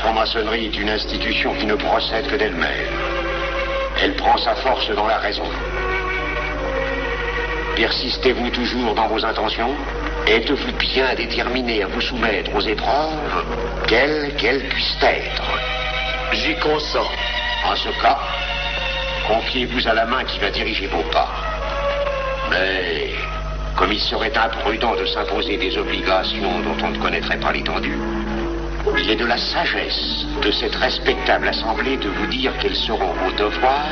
franc-maçonnerie est une institution qui ne procède que d'elle-même. Elle prend sa force dans la raison. Persistez-vous toujours dans vos intentions? Êtes-vous bien déterminé à vous soumettre aux épreuves, quelles qu'elles puissent être? J'y consens. En ce cas, confiez-vous à la main qui va diriger vos pas. Mais, comme il serait imprudent de s'imposer des obligations dont on ne connaîtrait pas l'étendue, il est de la sagesse de cette respectable assemblée de vous dire quels seront vos devoirs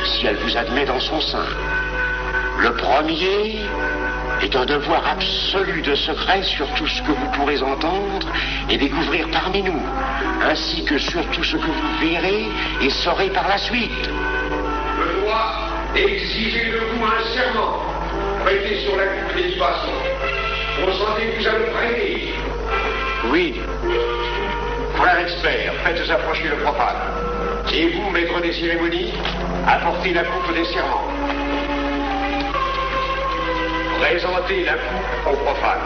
si elle vous admet dans son sein. Le premier est un devoir absolu de secret sur tout ce que vous pourrez entendre et découvrir parmi nous, ainsi que sur tout ce que vous verrez et saurez par la suite. Je dois exiger de vous un serment prêté sur la coupe des libations. Consentez-vous à le prêter? Oui. Frère expert, faites approcher le profane. Et vous, maître des cérémonies, apportez la coupe des serments. Présentez la coupe au profane.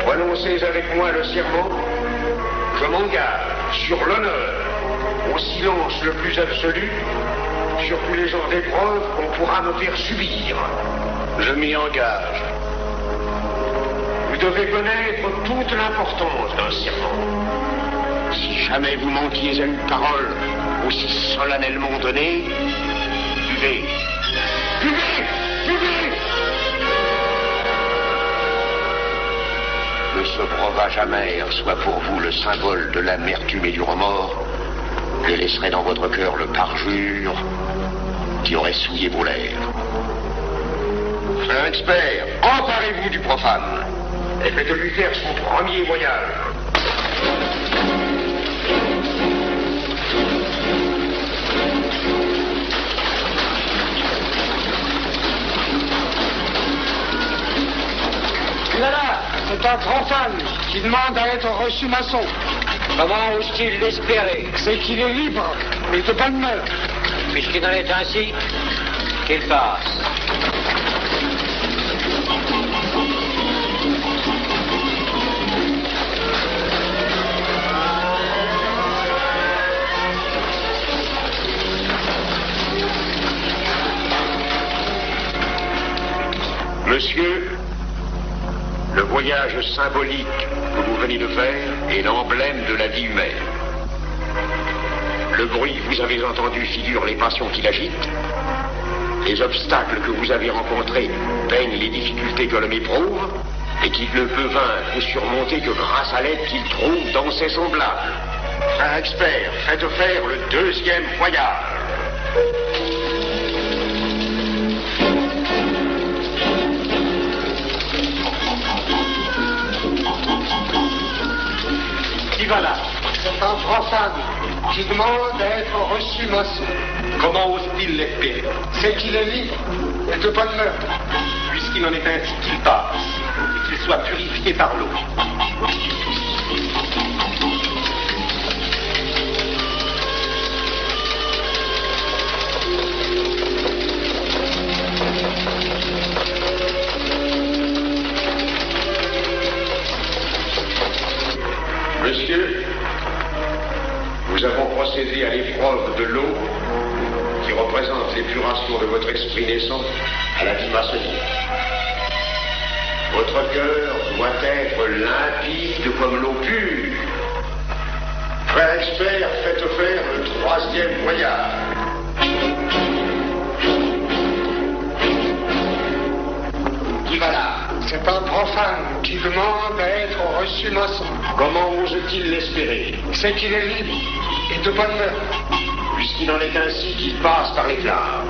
Prononcez avec moi le serment. Je m'engage sur l'honneur, au silence le plus absolu, sur tous les genres d'épreuves qu'on pourra me faire subir. Je m'y engage. Vous devez connaître toute l'importance d'un serment. Si jamais vous manquiez à une parole aussi solennellement donnée, buvez. Buvez! Buvez! Que ce breuvage amer soit pour vous le symbole de l'amertume et du remords que laisserait dans votre cœur le parjure qui aurait souillé vos lèvres. Frère expert, emparez-vous du profane et faites-lui faire son premier voyage. Là, c'est un profane qui demande à être reçu maçon. Comment ose-t-il l'espérer? C'est qu'il est libre et de bonne mœurs. Puisqu'il en est ainsi, qu'il passe. Monsieur, le voyage symbolique que vous venez de faire est l'emblème de la vie humaine. Le bruit que vous avez entendu figure les passions qui l'agitent. Les obstacles que vous avez rencontrés peignent les difficultés que l'homme éprouve et qu'il ne peut vaincre ou surmonter que grâce à l'aide qu'il trouve dans ses semblables. Frère expert, faites faire le deuxième voyage. Qui va là? C'est un profane qui demande à être reçu maçon. Comment ose-t-il l'espérer? C'est qu'il est libre et de bonne mœurs. Puisqu'il en est ainsi, qu'il passe et qu'il soit purifié par l'eau. Monsieur, nous avons procédé à l'épreuve de l'eau qui représente l'épuration de votre esprit naissant à la vie maçonnique. Votre cœur doit être limpide comme l'eau pure. Frère expert, faites faire le troisième voyage. Qui va là? C'est un profane qui demande à être reçu maçon. Comment ose-t-il l'espérer? C'est qu'il est libre et de bonne mœurs. Puisqu'il en est ainsi qu'il passe par les flammes.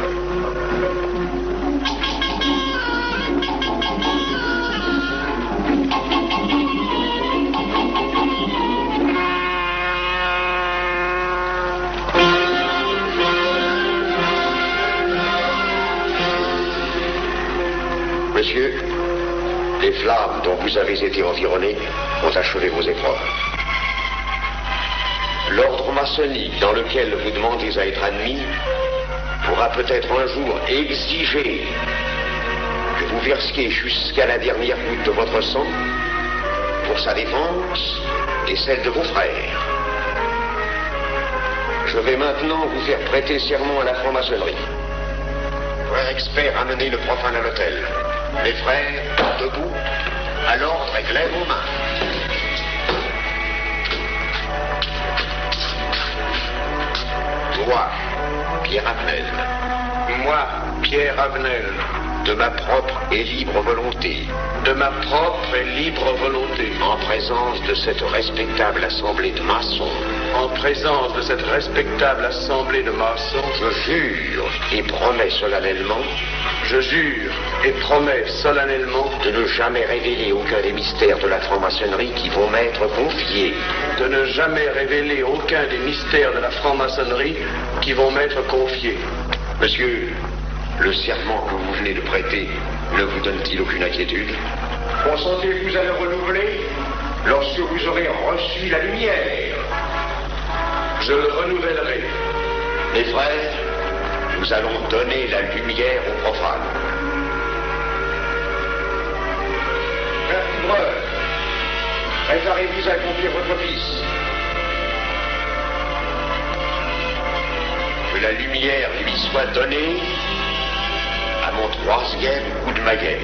Monsieur, les flammes dont vous avez été environné ont achevé vos épreuves. L'ordre maçonnique dans lequel vous demandez à être admis pourra peut-être un jour exiger vous versiez jusqu'à la dernière goutte de votre sang pour sa défense et celle de vos frères. Je vais maintenant vous faire prêter serment à la franc-maçonnerie. Frère expert, amenez le profane à l'hôtel. Les frères, debout, à l'ordre et lèvent vos mains. Moi, Pierre Avenel. Moi, Pierre Avenel. De ma propre et libre volonté. De ma propre et libre volonté. En présence de cette respectable assemblée de maçons. En présence de cette respectable assemblée de maçons. Je jure et promets solennellement. Je jure et promets solennellement. De ne jamais révéler aucun des mystères de la franc-maçonnerie qui vont m'être confiés. De ne jamais révéler aucun des mystères de la franc-maçonnerie qui vont m'être confiés. Monsieur, le serment que vous venez de prêter ne vous donne-t-il aucune inquiétude? Consentez-vous à le renouveler lorsque vous aurez reçu la lumière? Je le renouvellerai. Mes frères, nous allons donner la lumière aux profanes. Frère Couvreur, préparez-vous à accomplir votre office. Que la lumière lui soit donnée à mon troisième coup de maguette.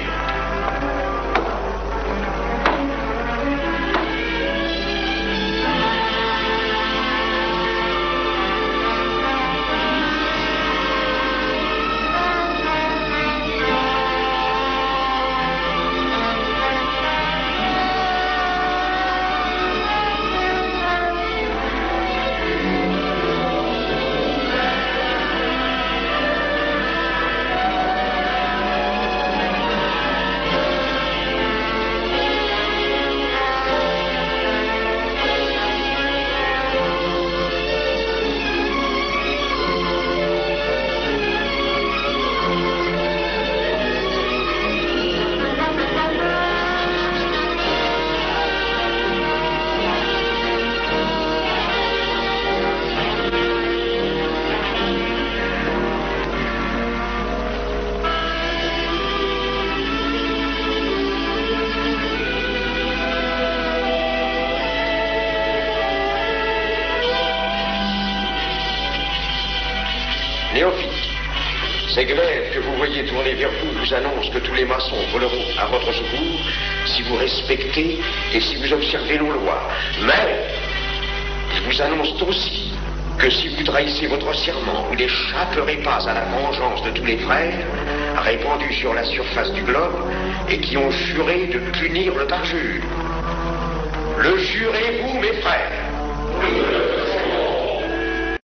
Néophyte, ces glaives que vous voyez tourner vers vous vous annoncent que tous les maçons voleront à votre secours si vous respectez et si vous observez nos lois. Mais ils vous annoncent aussi que si vous trahissez votre serment, vous n'échapperez pas à la vengeance de tous les frères répandus sur la surface du globe et qui ont juré de punir le parjure. Le jurez-vous, mes frères?